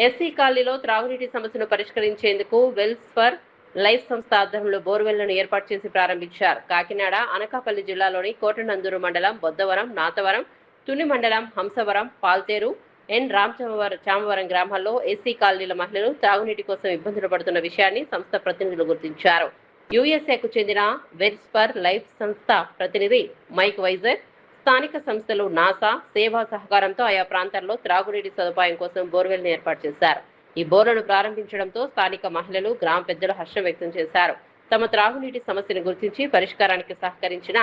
SC కాలనీలో త్రాగునీటి సమస్యను పరిష్కరించేందుకు వెల్స్ ఫర్ లైఫ్ సంస్థ ఆధ్వర్యంలో బోర్వెల్లను ఏర్పాటు చేసి ప్రారంభించారు. కాకినాడ, అనకాపల్లి జిల్లాలోని కోటనందూరు మండలం, బొద్దవరం, నాతవరం, తుని మండలం, హంసవరం, పాల్తేరు, ఎన్ చామవరం గ్రామాల్లో ఎస్సీ కాలనీల మహిళలు త్రాగునీటి కోసం ఇబ్బందులు పడుతున్న విషయాన్ని సంస్థ ప్రతినిధులు గుర్తించారు. యుఎస్ఏకు చెందిన వెల్స్ ఫర్ లైఫ్ సంస్థ ప్రతినిధి మైక్ వైజర్, స్థానిక సంస్థలు నాసా, సేవా సహకారంతో ఆయా ప్రాంతాల్లో త్రాగునీటి సదుపాయం కోసం బోర్వెల్ని ఏర్పాటు చేశారు. ఈ బోర్లను ప్రారంభించడంతో స్థానిక మహిళలు, గ్రామ పెద్దలు హర్షం వ్యక్తం చేశారు. తమ త్రాగునీటి సమస్యను గుర్తించి పరిష్కారానికి సహకరించిన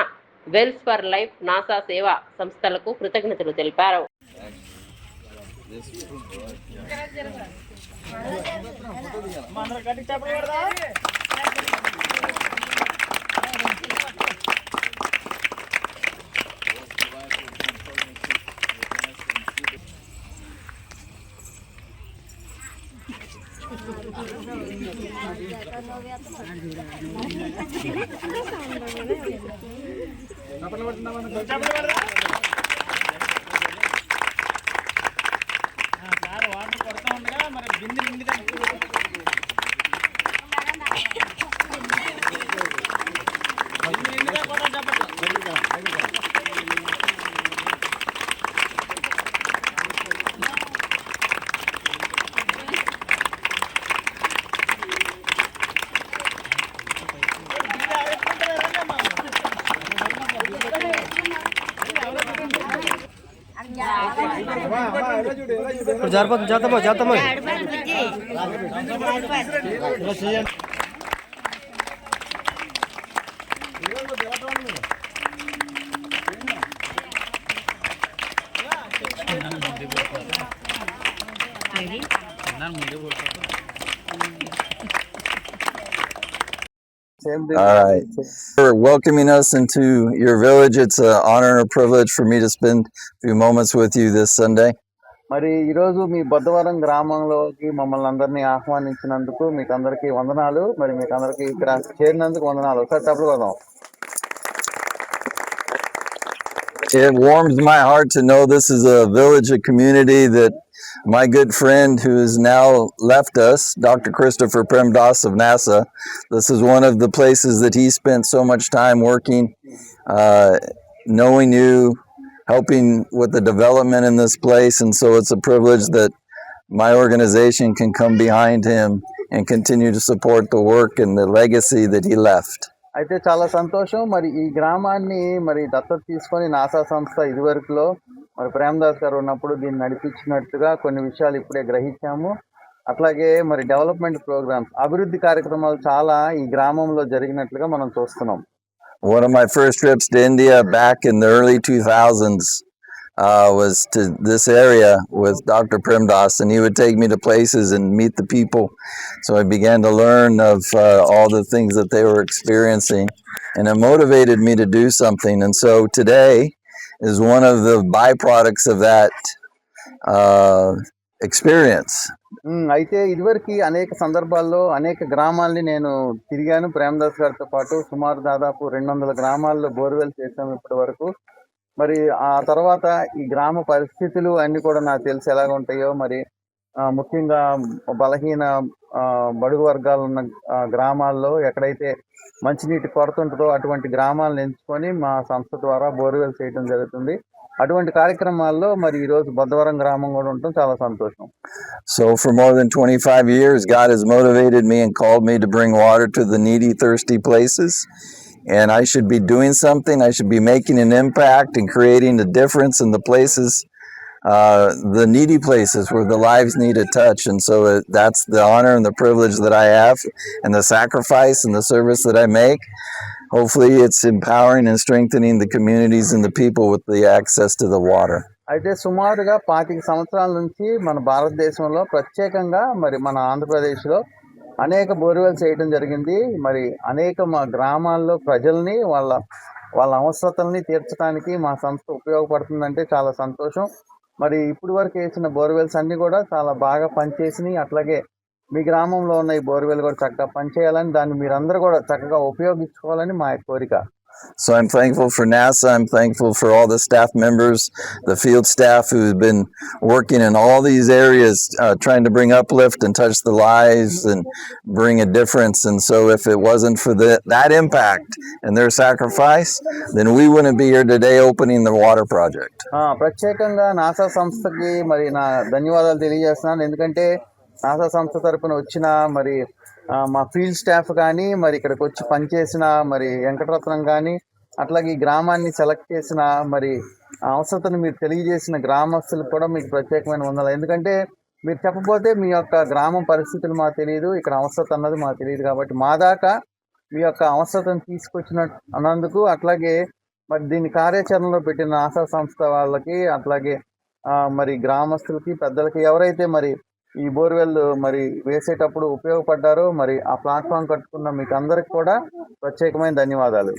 వెల్స్ ఫర్ లైఫ్, నాసా సేవా సంస్థలకు కృతజ్ఞతలు తెలిపారు. जाता All right. For welcoming us into your village. It's an honor and a privilege for me to spend a few moments with you this Sunday. మరి ఈరోజు మీ బొద్దవరం గ్రామంలోకి మమ్మల్ని అందరినీ ఆహ్వానించినందుకు మీకు అందరికీ వందనాలు. మరి మీకు అందరికీ ఇక్కడ చేరినందుకు వందనాలు. ఒకసారి చెప్పలు కొడదాం. It warms my heart to know this is a village, a community that my good friend who has now left us, Dr. Christopher Premdas of NASA, this is one of the places that he spent so much time working, knowing you, helping with the development in this place. And so it's a privilege that my organization can come behind him and continue to support the work and the legacy that he left. అయితే చాలా సంతోషం. మరి ఈ గ్రామాన్ని మరి దత్తత తీసుకొని NASA సంస్థ ఇదివరకులో మరి ప్రేమదాస్ గారు ఉన్నప్పుడు దీన్ని నడిపించినట్టుగా కొన్ని విషయాలు ఇప్పుడే గ్రహించాము. అట్లాగే మరి డెవలప్మెంట్ ప్రోగ్రామ్స్, అభివృద్ధి కార్యక్రమాలు చాలా ఈ గ్రామంలో జరిగినట్లుగా మనం చూస్తున్నాం. One of my first trips to India back in the early 2000s was to this area with Dr. Premdas, and he would take me to places and meet the people. So I began to learn of all the things that they were experiencing, and it motivated me to do something. And so today is one of the byproducts of that experience. అయితే ఇదివరకు అనేక సందర్భాల్లో అనేక గ్రామాల్ని నేను తిరిగాను ప్రేమదాస్ గారితో పాటు. సుమారు దాదాపు 200 గ్రామాల్లో బోర్వెల్ చేసాము ఇప్పటి వరకు. మరి ఆ తర్వాత ఈ గ్రామ పరిస్థితులు అన్ని కూడా నాకు తెలిసి ఎలాగ ఉంటాయో, మరి ముఖ్యంగా బలహీన బడుగు వర్గాలు ఉన్న గ్రామాల్లో ఎక్కడైతే మంచినీటి కొరత ఉంటుందో అటువంటి గ్రామాలను ఎంచుకొని మా సంస్థ ద్వారా బోర్వెల్ చేయడం జరుగుతుంది. అటువంటి కార్యక్రమాల్లో మరి ఈ రోజు బొద్దవరం గ్రామం కూడా ఉండటం చాలా సంతోషం. So for more than 25 years, God has motivated me and called me to bring water to the needy, thirsty places. And I should be doing something. I should be making an impact and creating a difference in the places, the needy places where the lives need a touch. And so that's the honor and the privilege that I have, and the sacrifice and the service that I make. Hopefully it's empowering and strengthening the communities and the people with the access to the water. అయితే సుమారుగా 25 సంవత్సరాల నుంచి మన భారతదేశంలో, ప్రత్యేకంగా మరి మన ఆంధ్రప్రదేశ్లో అనేక బోర్వెల్స్ చేయడం జరిగింది. మరి అనేక మా గ్రామాల్లో ప్రజల్ని వాళ్ళ అవసరతల్ని తీర్చడానికి మా సంస్థ ఉపయోగపడుతుందంటే చాలా సంతోషం. మరి ఇప్పటి వరకు వేసిన బోర్వెల్స్ అన్నీ కూడా చాలా బాగా పనిచేసినాయి. అట్లాగే మీ గ్రామంలో ఉన్న ఈ బోర్వెల్ కూడా చక్కగా పనిచేయాలని, దాన్ని మీరందరూ కూడా చక్కగా ఉపయోగించుకోవాలని మా కోరిక. So I'm thankful for NASA. I'm thankful for all the staff members, the field staff who've been working in all these areas, trying to bring uplift and touch the lives and bring a difference. And so if it wasn't for that impact and their sacrifice, then we wouldn't be here today opening the water project. ప్రత్యేకంగా NASA సంస్థకి మరి నా ధన్యవాదాలు తెలియజేస్తున్నాను. ఎందుకంటే NASA సంస్థ తరపున వచ్చిన మరి మా ఫీల్డ్ స్టాఫ్ కానీ మరి ఇక్కడికి వచ్చి పనిచేసిన మరి వెంకటరత్నం కానీ అట్లాగే ఈ గ్రామాన్ని సెలెక్ట్ చేసిన మరి అవసరతను మీరు తెలియజేసిన గ్రామస్తులకు కూడా మీకు ప్రత్యేకమైన వందనాలు. ఎందుకంటే మీరు చెప్పకపోతే మీ యొక్క గ్రామం పరిస్థితులు మాకు తెలియదు, ఇక్కడ అవసరత అన్నది మాకు తెలియదు. కాబట్టి మా దాకా మీ యొక్క అవసరతను తీసుకొచ్చిన అన్నందుకు, అట్లాగే మరి దీన్ని కార్యాచరణలో పెట్టిన నాసా సంస్థ వాళ్ళకి, అట్లాగే మరి గ్రామస్తులకి, పెద్దలకి, ఎవరైతే మరి ఈ బోర్వెల్ మరి వేసేటప్పుడు ఉపయోగపడ్డారో, మరి ఆ ప్లాట్ఫామ్ కట్టుకున్న మీకు అందరికి కూడా ప్రత్యేకమైన ధన్యవాదాలు.